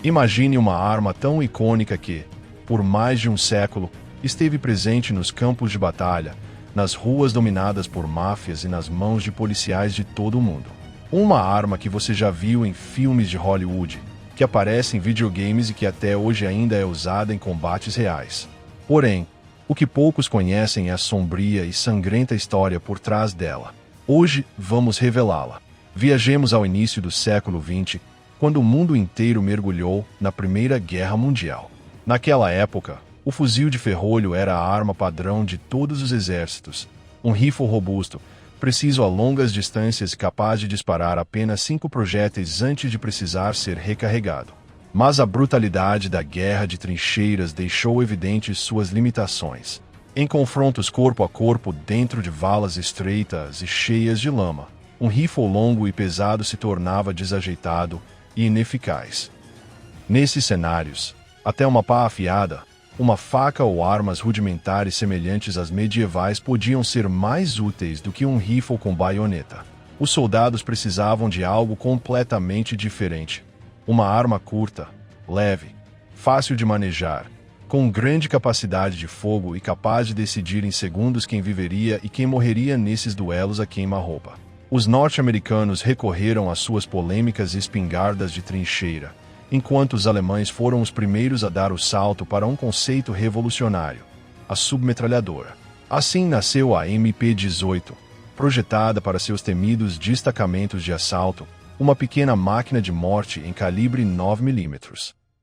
Imagine uma arma tão icônica que, por mais de um século, esteve presente nos campos de batalha, nas ruas dominadas por máfias e nas mãos de policiais de todo o mundo. Uma arma que você já viu em filmes de Hollywood, que aparece em videogames e que até hoje ainda é usada em combates reais. Porém, o que poucos conhecem é a sombria e sangrenta história por trás dela. Hoje, vamos revelá-la. Viajemos ao início do século XX, quando o mundo inteiro mergulhou na Primeira Guerra Mundial. Naquela época, o fuzil de ferrolho era a arma padrão de todos os exércitos. Um rifle robusto, preciso a longas distâncias e capaz de disparar apenas 5 projéteis antes de precisar ser recarregado. Mas a brutalidade da guerra de trincheiras deixou evidentes suas limitações. Em confrontos corpo a corpo dentro de valas estreitas e cheias de lama, um rifle longo e pesado se tornava desajeitado e ineficaz. Nesses cenários, até uma pá afiada, uma faca ou armas rudimentares semelhantes às medievais podiam ser mais úteis do que um rifle com baioneta. Os soldados precisavam de algo completamente diferente. Uma arma curta, leve, fácil de manejar, com grande capacidade de fogo e capaz de decidir em segundos quem viveria e quem morreria nesses duelos a queima-roupa. Os norte-americanos recorreram às suas polêmicas espingardas de trincheira, enquanto os alemães foram os primeiros a dar o salto para um conceito revolucionário, a submetralhadora. Assim nasceu a MP-18, projetada para seus temidos destacamentos de assalto, uma pequena máquina de morte em calibre 9 mm.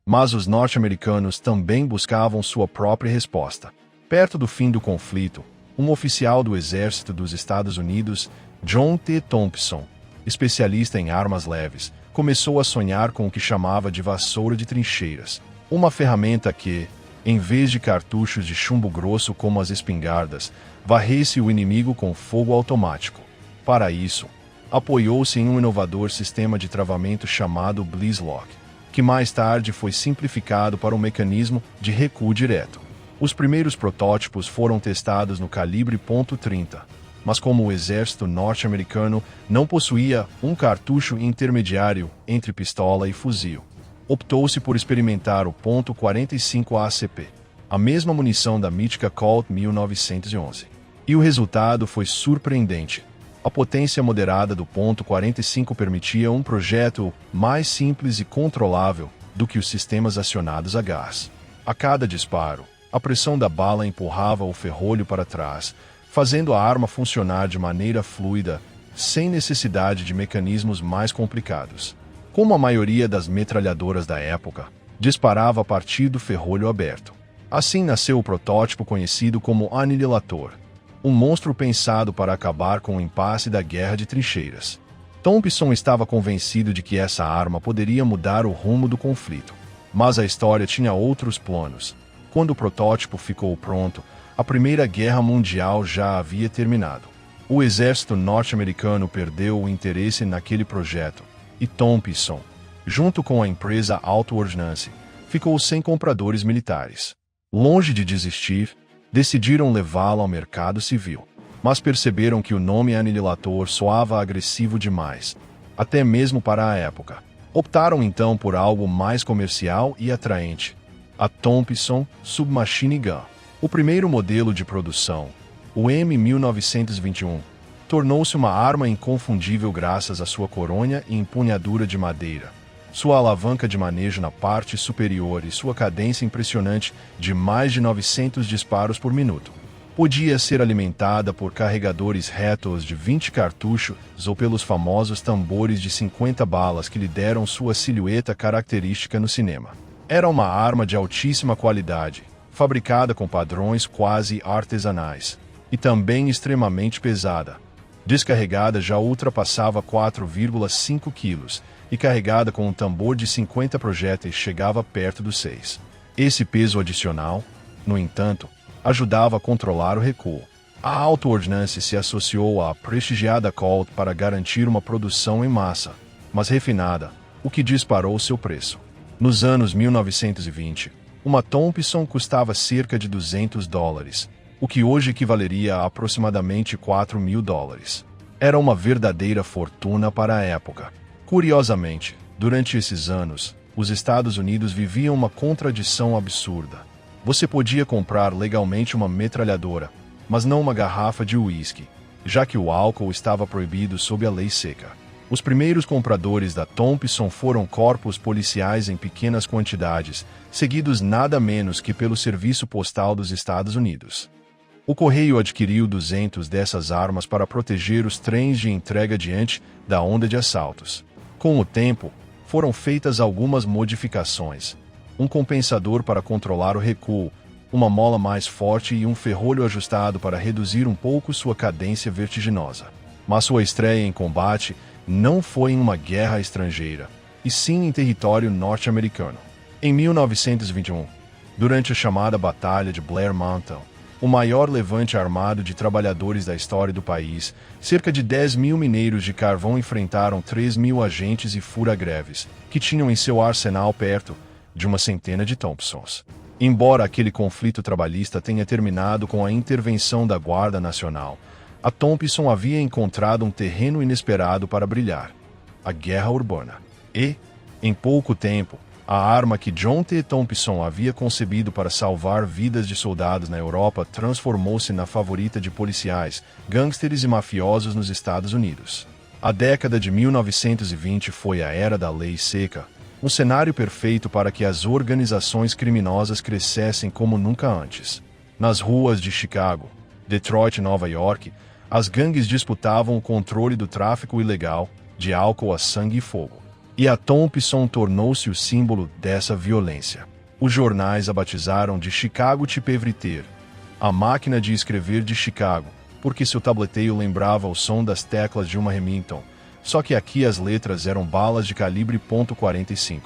Mas os norte-americanos também buscavam sua própria resposta. Perto do fim do conflito, um oficial do Exército dos Estados Unidos, John T. Thompson, especialista em armas leves, começou a sonhar com o que chamava de vassoura de trincheiras, uma ferramenta que, em vez de cartuchos de chumbo grosso como as espingardas, varresse o inimigo com fogo automático. Para isso, apoiou-se em um inovador sistema de travamento chamado Blizzlock, que mais tarde foi simplificado para um mecanismo de recuo direto. Os primeiros protótipos foram testados no calibre .30, mas como o exército norte-americano não possuía um cartucho intermediário entre pistola e fuzil, optou-se por experimentar o .45 ACP, a mesma munição da mítica Colt 1911. E o resultado foi surpreendente. A potência moderada do .45 permitia um projétil mais simples e controlável do que os sistemas acionados a gás. A cada disparo, a pressão da bala empurrava o ferrolho para trás, fazendo a arma funcionar de maneira fluida, sem necessidade de mecanismos mais complicados. Como a maioria das metralhadoras da época, disparava a partir do ferrolho aberto. Assim nasceu o protótipo conhecido como aniquilador, um monstro pensado para acabar com o impasse da guerra de trincheiras. Thompson estava convencido de que essa arma poderia mudar o rumo do conflito. Mas a história tinha outros planos. Quando o protótipo ficou pronto, a Primeira Guerra Mundial já havia terminado. O exército norte-americano perdeu o interesse naquele projeto, e Thompson, junto com a empresa Auto Ordnance, ficou sem compradores militares. Longe de desistir, decidiram levá-la ao mercado civil, mas perceberam que o nome aniquilador soava agressivo demais, até mesmo para a época. Optaram então por algo mais comercial e atraente, a Thompson Submachine Gun. O primeiro modelo de produção, o M1921, tornou-se uma arma inconfundível graças à sua coronha e empunhadura de madeira, sua alavanca de manejo na parte superior e sua cadência impressionante de mais de 900 disparos por minuto. Podia ser alimentada por carregadores retos de 20 cartuchos ou pelos famosos tambores de 50 balas que lhe deram sua silhueta característica no cinema. Era uma arma de altíssima qualidade, fabricada com padrões quase artesanais, e também extremamente pesada. Descarregada já ultrapassava 4,5 quilos, e carregada com um tambor de 50 projéteis chegava perto dos 6. Esse peso adicional, no entanto, ajudava a controlar o recuo. A Auto Ordnance se associou à prestigiada Colt para garantir uma produção em massa, mas refinada, o que disparou seu preço. Nos anos 1920, uma Thompson custava cerca de $200, o que hoje equivaleria a aproximadamente $4.000. Era uma verdadeira fortuna para a época. Curiosamente, durante esses anos, os Estados Unidos viviam uma contradição absurda. Você podia comprar legalmente uma metralhadora, mas não uma garrafa de uísque, já que o álcool estava proibido sob a lei seca. Os primeiros compradores da Thompson foram corpos policiais em pequenas quantidades, seguidos nada menos que pelo Serviço Postal dos Estados Unidos. O Correio adquiriu 200 dessas armas para proteger os trens de entrega diante da onda de assaltos. Com o tempo, foram feitas algumas modificações. Um compensador para controlar o recuo, uma mola mais forte e um ferrolho ajustado para reduzir um pouco sua cadência vertiginosa. Mas sua estreia em combate não foi em uma guerra estrangeira, e sim em território norte-americano. Em 1921, durante a chamada Batalha de Blair Mountain, o maior levante armado de trabalhadores da história do país, cerca de 10.000 mineiros de carvão enfrentaram 3.000 agentes e fura-greves, que tinham em seu arsenal perto de uma centena de Thompsons. Embora aquele conflito trabalhista tenha terminado com a intervenção da Guarda Nacional, a Thompson havia encontrado um terreno inesperado para brilhar: a guerra urbana. E, em pouco tempo, a arma que John T. Thompson havia concebido para salvar vidas de soldados na Europa transformou-se na favorita de policiais, gangsters e mafiosos nos Estados Unidos. A década de 1920 foi a era da lei seca, um cenário perfeito para que as organizações criminosas crescessem como nunca antes. Nas ruas de Chicago, Detroit e Nova York, as gangues disputavam o controle do tráfico ilegal, de álcool a sangue e fogo. E a Thompson tornou-se o símbolo dessa violência. Os jornais a batizaram de Chicago Typewriter, a máquina de escrever de Chicago, porque seu tableteio lembrava o som das teclas de uma Remington, só que aqui as letras eram balas de calibre .45.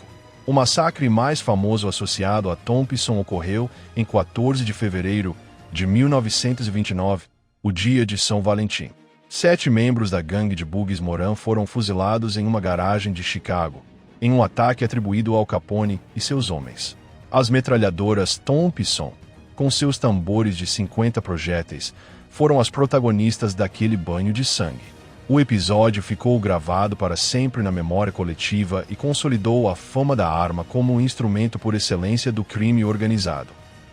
O massacre mais famoso associado a Thompson ocorreu em 14 de fevereiro de 1929, o dia de São Valentim. 7 membros da gangue de Buggs Moran foram fuzilados em uma garagem de Chicago, em um ataque atribuído ao Capone e seus homens. As metralhadoras Thompson, com seus tambores de 50 projéteis, foram as protagonistas daquele banho de sangue. O episódio ficou gravado para sempre na memória coletiva e consolidou a fama da arma como um instrumento por excelência do crime organizado.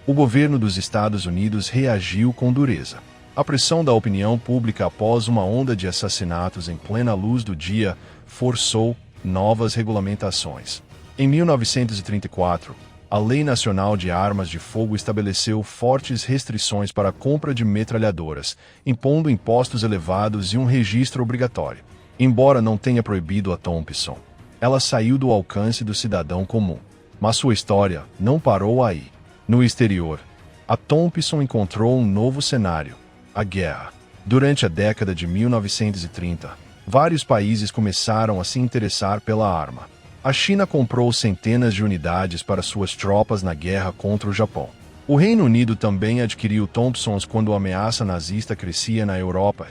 O governo dos Estados Unidos reagiu com dureza. A pressão da opinião pública após uma onda de assassinatos em plena luz do dia forçou novas regulamentações. Em 1934, a Lei Nacional de Armas de Fogo estabeleceu fortes restrições para a compra de metralhadoras, impondo impostos elevados e um registro obrigatório. Embora não tenha proibido a Thompson, ela saiu do alcance do cidadão comum. Mas sua história não parou aí. No exterior, a Thompson encontrou um novo cenário: a guerra. Durante a década de 1930, vários países começaram a se interessar pela arma. A China comprou centenas de unidades para suas tropas na guerra contra o Japão. O Reino Unido também adquiriu Thompsons quando a ameaça nazista crescia na Europa.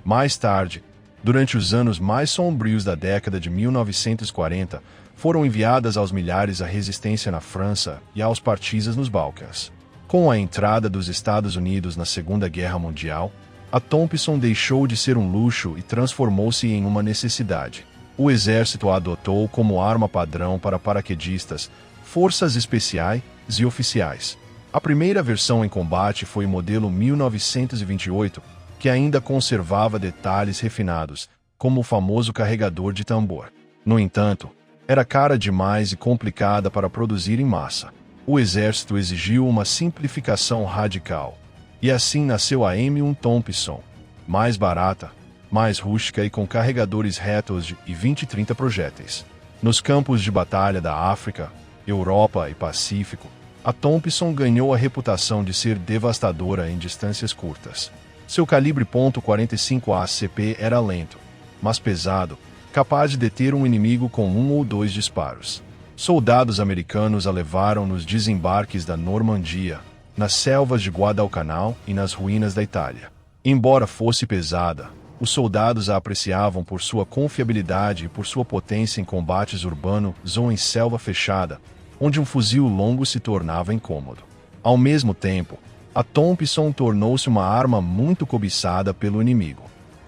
Mais tarde, durante os anos mais sombrios da década de 1940, foram enviadas aos milhares a resistência na França e aos partisas nos Balcãs. Com a entrada dos Estados Unidos na Segunda Guerra Mundial, a Thompson deixou de ser um luxo e transformou-se em uma necessidade. O exército a adotou como arma padrão para paraquedistas, forças especiais e oficiais. A primeira versão em combate foi o modelo 1928, que ainda conservava detalhes refinados, como o famoso carregador de tambor. No entanto, era cara demais e complicada para produzir em massa. O exército exigiu uma simplificação radical. E assim nasceu a M1 Thompson, mais barata, mais rústica e com carregadores retos de 20 e 30 projéteis. Nos campos de batalha da África, Europa e Pacífico, a Thompson ganhou a reputação de ser devastadora em distâncias curtas. Seu calibre .45 ACP era lento, mas pesado, capaz de deter um inimigo com 1 ou 2 disparos. Soldados americanos a levaram nos desembarques da Normandia, nas selvas de Guadalcanal e nas ruínas da Itália. Embora fosse pesada, os soldados a apreciavam por sua confiabilidade e por sua potência em combates urbanos ou em selva fechada, onde um fuzil longo se tornava incômodo. Ao mesmo tempo, a Thompson tornou-se uma arma muito cobiçada pelo inimigo.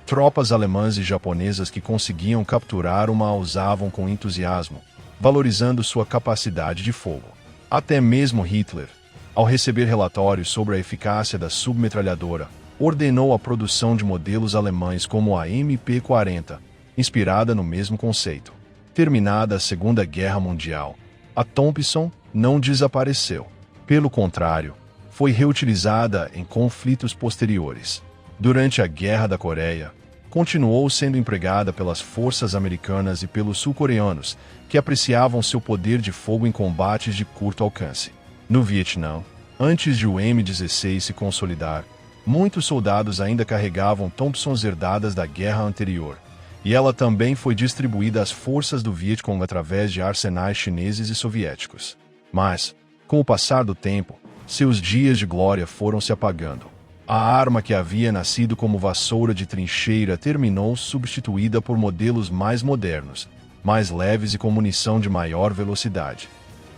Tropas alemãs e japonesas que conseguiam capturar uma a usavam com entusiasmo, valorizando sua capacidade de fogo. Até mesmo Hitler, ao receber relatórios sobre a eficácia da submetralhadora, ordenou a produção de modelos alemães como a MP-40, inspirada no mesmo conceito. Terminada a Segunda Guerra Mundial, a Thompson não desapareceu. Pelo contrário, foi reutilizada em conflitos posteriores. Durante a Guerra da Coreia, continuou sendo empregada pelas forças americanas e pelos sul-coreanos, que apreciavam seu poder de fogo em combates de curto alcance. No Vietnã, antes de o M16 se consolidar, muitos soldados ainda carregavam Thompsons herdadas da guerra anterior, e ela também foi distribuída às forças do Vietcong através de arsenais chineses e soviéticos. Mas, com o passar do tempo, seus dias de glória foram se apagando. A arma que havia nascido como vassoura de trincheira terminou substituída por modelos mais modernos, mais leves e com munição de maior velocidade.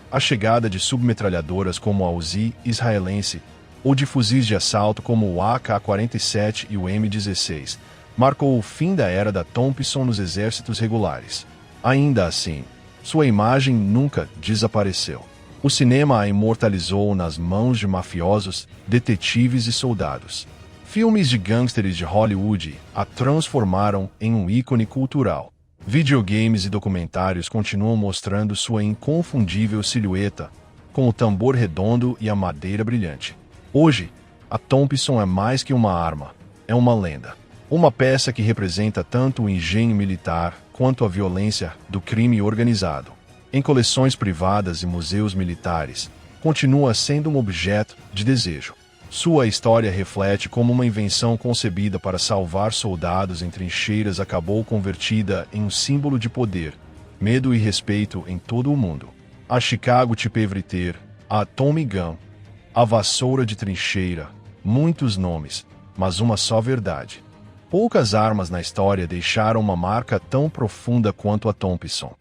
A chegada de submetralhadoras como a Uzi israelense ou de fuzis de assalto como o AK-47 e o M16 marcou o fim da era da Thompson nos exércitos regulares. Ainda assim, sua imagem nunca desapareceu. O cinema a imortalizou nas mãos de mafiosos, detetives e soldados. Filmes de gangsters de Hollywood a transformaram em um ícone cultural. Videogames e documentários continuam mostrando sua inconfundível silhueta, com o tambor redondo e a madeira brilhante. Hoje, a Thompson é mais que uma arma, é uma lenda. Uma peça que representa tanto o engenho militar quanto a violência do crime organizado. Em coleções privadas e museus militares, continua sendo um objeto de desejo. Sua história reflete como uma invenção concebida para salvar soldados em trincheiras acabou convertida em um símbolo de poder, medo e respeito em todo o mundo. A Chicago Typewriter, a Tommy Gun, a vassoura de trincheira, muitos nomes, mas uma só verdade. Poucas armas na história deixaram uma marca tão profunda quanto a Thompson.